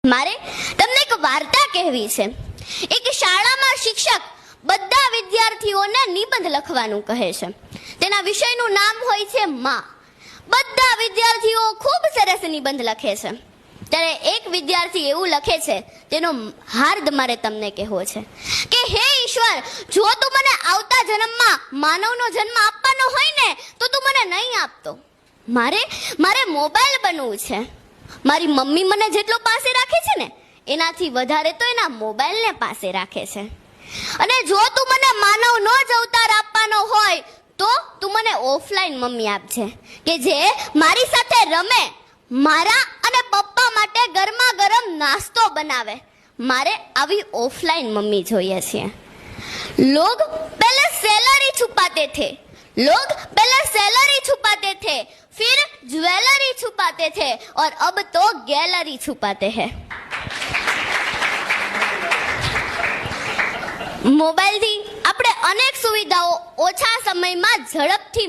મારે તમને એક વાર્તા કહેવી છે। એક શાળામાં શિક્ષક બધા વિદ્યાર્થીઓને નિબંધ લખવાનું કહે છે। તેના વિષયનું નામ હોય છે માં। બધા વિદ્યાર્થીઓ ખૂબ સરસ નિબંધ લખે છે। ત્યારે એક વિદ્યાર્થી એવું લખે છે તેનો હાર્દ મારે તમને કહેવો છે કે હે ઈશ્વર, જો તું મને આવતા જન્મમાં માનવનો જન્મ આપવાનો હોય ને તો તું મને નહીં આપતો। મારે મોબાઈલ બનવું છે। મારી મમ્મી મને જેટલો પાસે રાખે છે ને એનાથી વધારે તો એના મોબાઈલને પાસે રાખે છે। અને જો તું મને માનવનો જ અવતાર આપવાનો હોય તો તું મને ઓફલાઈન મમ્મી આપજે કે જે મારી સાથે રમે, મારા અને પપ્પા માટે ગરમા ગરમ નાસ્તો બનાવે। મારે આવી ઓફલાઈન મમ્મી જોઈએ છે। लोग पहले सैलरी छुपाते थे, लोग पहले सैलरी छुपाते थे, फिर ज्वेलरी छुपाते थे और अब तो गैलरी छुपाते हैं। મોબાઈલથી આપણે અનેક સુવિધાઓ ઓછા સમયમાં ઝડપથી